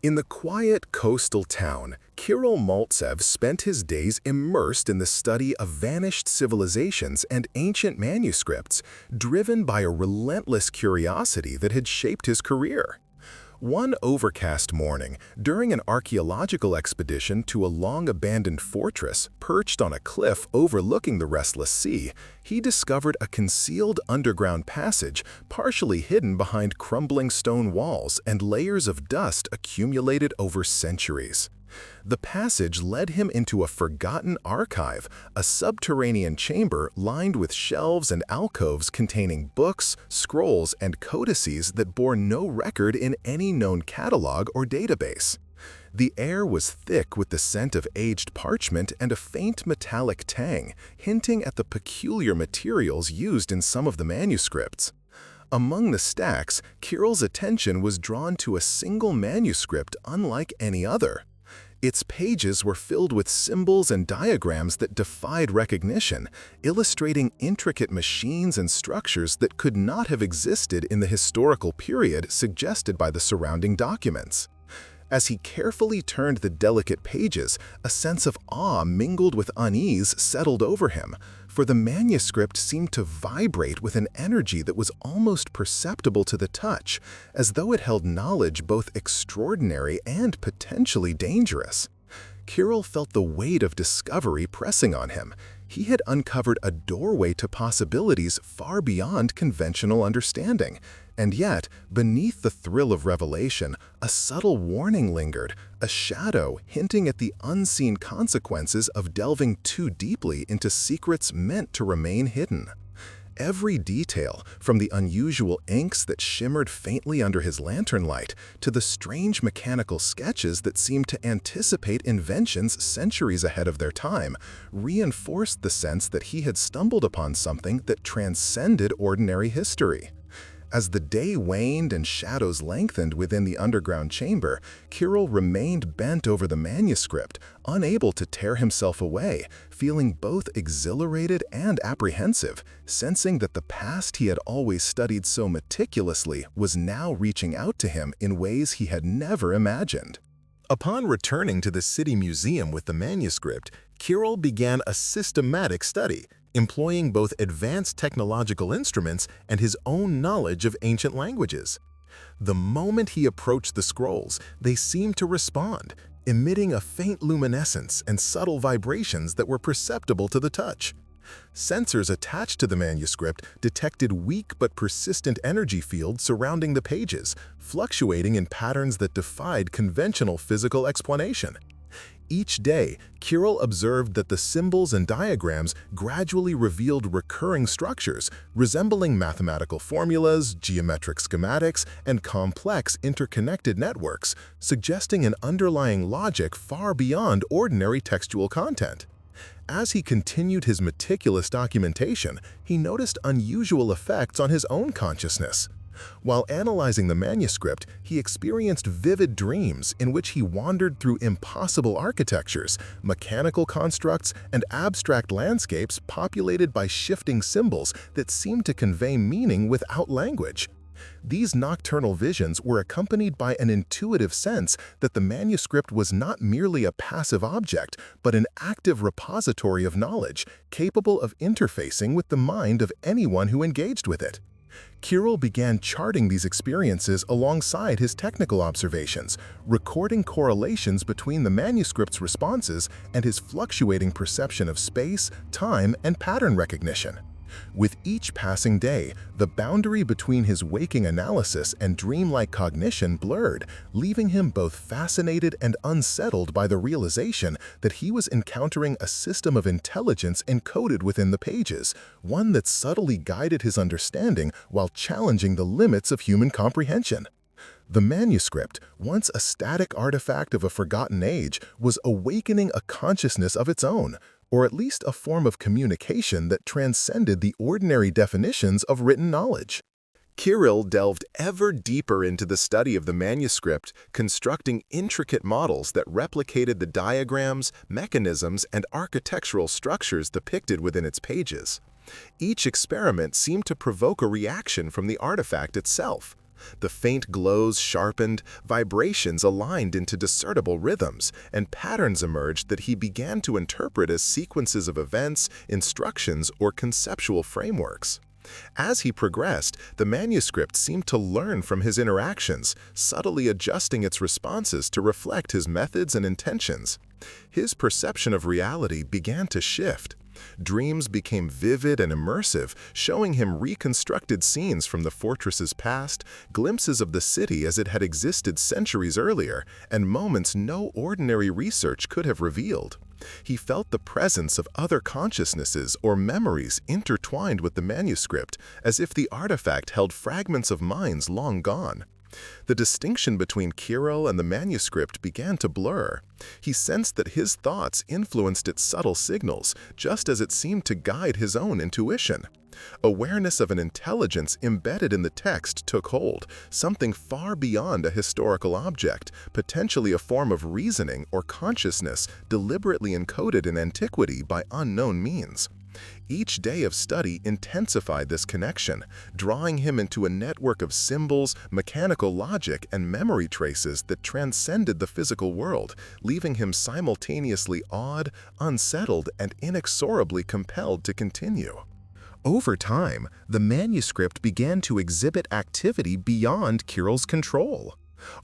In the quiet coastal town, Kirill Maltsev spent his days immersed in the study of vanished civilizations and ancient manuscripts, driven by a relentless curiosity that had shaped his career. One overcast morning, during an archaeological expedition to a long-abandoned fortress perched on a cliff overlooking the restless sea, he discovered a concealed underground passage partially hidden behind crumbling stone walls and layers of dust accumulated over centuries. The passage led him into a forgotten archive, a subterranean chamber lined with shelves and alcoves containing books, scrolls, and codices that bore no record in any known catalog or database. The air was thick with the scent of aged parchment and a faint metallic tang, hinting at the peculiar materials used in some of the manuscripts. Among the stacks, Kirill's attention was drawn to a single manuscript unlike any other. Its pages were filled with symbols and diagrams that defied recognition, illustrating intricate machines and structures that could not have existed in the historical period suggested by the surrounding documents. As he carefully turned the delicate pages, a sense of awe mingled with unease settled over him, for the manuscript seemed to vibrate with an energy that was almost perceptible to the touch, as though it held knowledge both extraordinary and potentially dangerous. Kirill felt the weight of discovery pressing on him. He had uncovered a doorway to possibilities far beyond conventional understanding. And yet, beneath the thrill of revelation, a subtle warning lingered, a shadow hinting at the unseen consequences of delving too deeply into secrets meant to remain hidden. Every detail, from the unusual inks that shimmered faintly under his lantern light to the strange mechanical sketches that seemed to anticipate inventions centuries ahead of their time, reinforced the sense that he had stumbled upon something that transcended ordinary history. As the day waned and shadows lengthened within the underground chamber, Kirill remained bent over the manuscript, unable to tear himself away, feeling both exhilarated and apprehensive, sensing that the past he had always studied so meticulously was now reaching out to him in ways he had never imagined. Upon returning to the city museum with the manuscript, Kirill began a systematic study, employing both advanced technological instruments and his own knowledge of ancient languages. The moment he approached the scrolls, they seemed to respond, emitting a faint luminescence and subtle vibrations that were perceptible to the touch. Sensors attached to the manuscript detected weak but persistent energy fields surrounding the pages, fluctuating in patterns that defied conventional physical explanation. Each day, Kirill observed that the symbols and diagrams gradually revealed recurring structures, resembling mathematical formulas, geometric schematics, and complex interconnected networks, suggesting an underlying logic far beyond ordinary textual content. As he continued his meticulous documentation, he noticed unusual effects on his own consciousness. While analyzing the manuscript, he experienced vivid dreams in which he wandered through impossible architectures, mechanical constructs, and abstract landscapes populated by shifting symbols that seemed to convey meaning without language. These nocturnal visions were accompanied by an intuitive sense that the manuscript was not merely a passive object, but an active repository of knowledge, capable of interfacing with the mind of anyone who engaged with it. Kirill began charting these experiences alongside his technical observations, recording correlations between the manuscript's responses and his fluctuating perception of space, time, and pattern recognition. With each passing day, the boundary between his waking analysis and dreamlike cognition blurred, leaving him both fascinated and unsettled by the realization that he was encountering a system of intelligence encoded within the pages, one that subtly guided his understanding while challenging the limits of human comprehension. The manuscript, once a static artifact of a forgotten age, was awakening a consciousness of its own, or at least a form of communication that transcended the ordinary definitions of written knowledge. Kirill delved ever deeper into the study of the manuscript, constructing intricate models that replicated the diagrams, mechanisms, and architectural structures depicted within its pages. Each experiment seemed to provoke a reaction from the artifact itself. The faint glows sharpened, vibrations aligned into discernible rhythms, and patterns emerged that he began to interpret as sequences of events, instructions, or conceptual frameworks. As he progressed, the manuscript seemed to learn from his interactions, subtly adjusting its responses to reflect his methods and intentions. His perception of reality began to shift. Dreams became vivid and immersive, showing him reconstructed scenes from the fortress's past, glimpses of the city as it had existed centuries earlier, and moments no ordinary research could have revealed. He felt the presence of other consciousnesses or memories intertwined with the manuscript, as if the artifact held fragments of minds long gone. The distinction between Kirill and the manuscript began to blur. He sensed that his thoughts influenced its subtle signals, just as it seemed to guide his own intuition. Awareness of an intelligence embedded in the text took hold, something far beyond a historical object, potentially a form of reasoning or consciousness deliberately encoded in antiquity by unknown means. Each day of study intensified this connection, drawing him into a network of symbols, mechanical logic, and memory traces that transcended the physical world, leaving him simultaneously awed, unsettled, and inexorably compelled to continue. Over time, the manuscript began to exhibit activity beyond Kirill's control.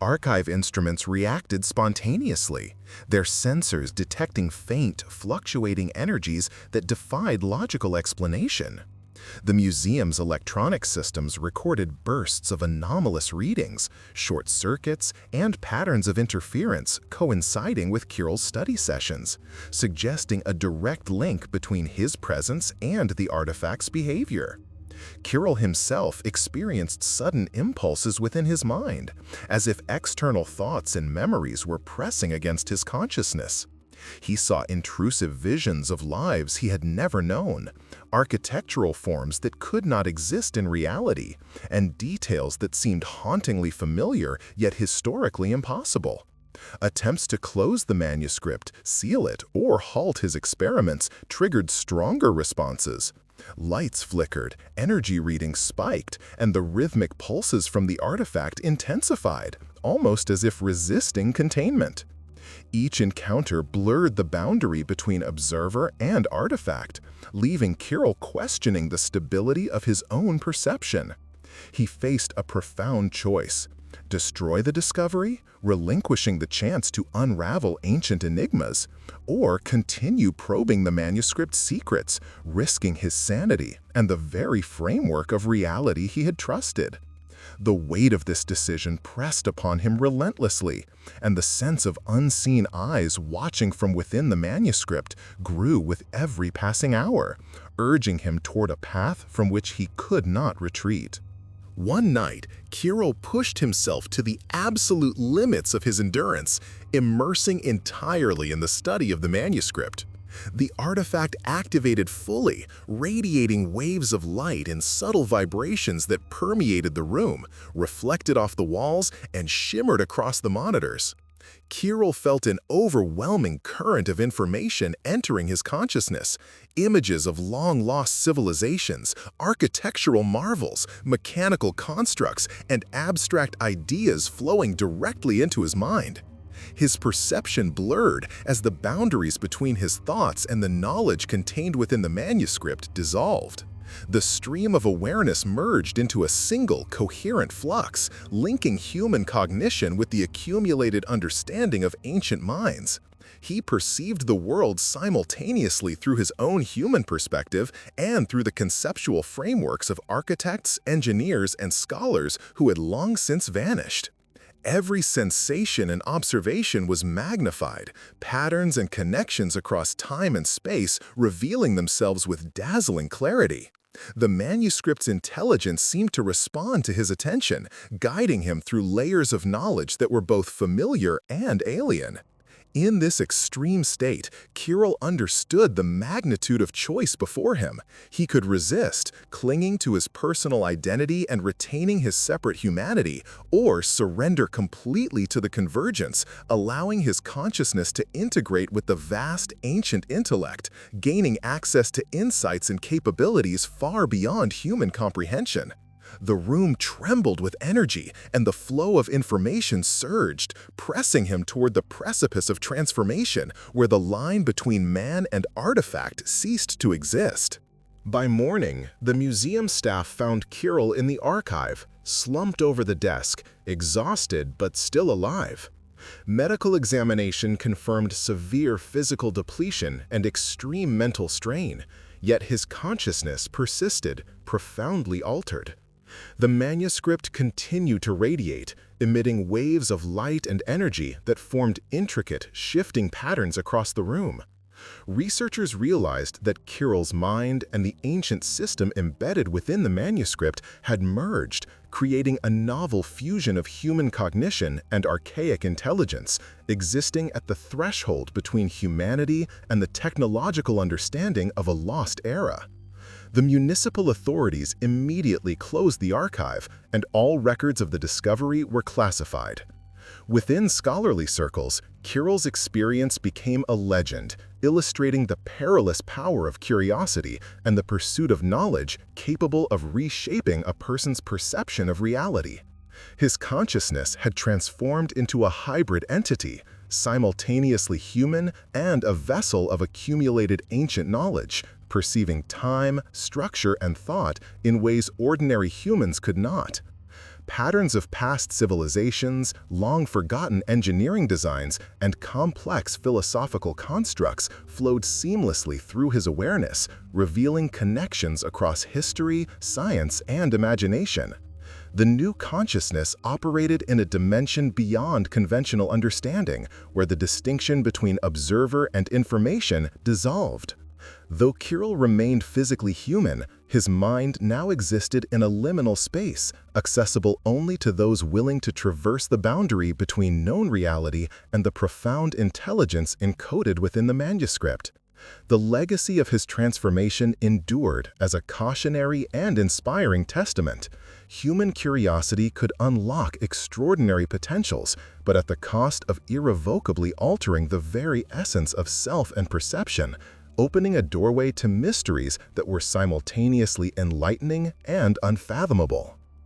Archive instruments reacted spontaneously, their sensors detecting faint, fluctuating energies that defied logical explanation. The museum's electronic systems recorded bursts of anomalous readings, short circuits, and patterns of interference coinciding with Kirill's study sessions, suggesting a direct link between his presence and the artifact's behavior. Kirill himself experienced sudden impulses within his mind, as if external thoughts and memories were pressing against his consciousness. He saw intrusive visions of lives he had never known, architectural forms that could not exist in reality, and details that seemed hauntingly familiar yet historically impossible. Attempts to close the manuscript, seal it, or halt his experiments triggered stronger responses. Lights flickered, energy readings spiked, and the rhythmic pulses from the artifact intensified, almost as if resisting containment. Each encounter blurred the boundary between observer and artifact, leaving Kirill questioning the stability of his own perception. He faced a profound choice: destroy the discovery, relinquishing the chance to unravel ancient enigmas, or continue probing the manuscript's secrets, risking his sanity and the very framework of reality he had trusted. The weight of this decision pressed upon him relentlessly, and the sense of unseen eyes watching from within the manuscript grew with every passing hour, urging him toward a path from which he could not retreat. One night, Kirill pushed himself to the absolute limits of his endurance, immersing entirely in the study of the manuscript. The artifact activated fully, radiating waves of light and subtle vibrations that permeated the room, reflected off the walls, and shimmered across the monitors. Kirill felt an overwhelming current of information entering his consciousness, images of long-lost civilizations, architectural marvels, mechanical constructs, and abstract ideas flowing directly into his mind. His perception blurred as the boundaries between his thoughts and the knowledge contained within the manuscript dissolved. The stream of awareness merged into a single, coherent flux, linking human cognition with the accumulated understanding of ancient minds. He perceived the world simultaneously through his own human perspective and through the conceptual frameworks of architects, engineers, and scholars who had long since vanished. Every sensation and observation was magnified, patterns and connections across time and space revealing themselves with dazzling clarity. The manuscript's intelligence seemed to respond to his attention, guiding him through layers of knowledge that were both familiar and alien. In this extreme state, Kirill understood the magnitude of choice before him. He could resist, clinging to his personal identity and retaining his separate humanity, or surrender completely to the convergence, allowing his consciousness to integrate with the vast ancient intellect, gaining access to insights and capabilities far beyond human comprehension. The room trembled with energy, and the flow of information surged, pressing him toward the precipice of transformation where the line between man and artifact ceased to exist. By morning, the museum staff found Kirill in the archive, slumped over the desk, exhausted but still alive. Medical examination confirmed severe physical depletion and extreme mental strain, yet his consciousness persisted, profoundly altered. The manuscript continued to radiate, emitting waves of light and energy that formed intricate, shifting patterns across the room. Researchers realized that Kirill's mind and the ancient system embedded within the manuscript had merged, creating a novel fusion of human cognition and archaic intelligence, existing at the threshold between humanity and the technological understanding of a lost era. The municipal authorities immediately closed the archive, and all records of the discovery were classified. Within scholarly circles, Kirill's experience became a legend, illustrating the perilous power of curiosity and the pursuit of knowledge capable of reshaping a person's perception of reality. His consciousness had transformed into a hybrid entity, simultaneously human and a vessel of accumulated ancient knowledge, perceiving time, structure, and thought in ways ordinary humans could not. Patterns of past civilizations, long-forgotten engineering designs, and complex philosophical constructs flowed seamlessly through his awareness, revealing connections across history, science, and imagination. The new consciousness operated in a dimension beyond conventional understanding, where the distinction between observer and information dissolved. Though Kirill remained physically human, his mind now existed in a liminal space, accessible only to those willing to traverse the boundary between known reality and the profound intelligence encoded within the manuscript. The legacy of his transformation endured as a cautionary and inspiring testament. Human curiosity could unlock extraordinary potentials, but at the cost of irrevocably altering the very essence of self and perception, opening a doorway to mysteries that were simultaneously enlightening and unfathomable.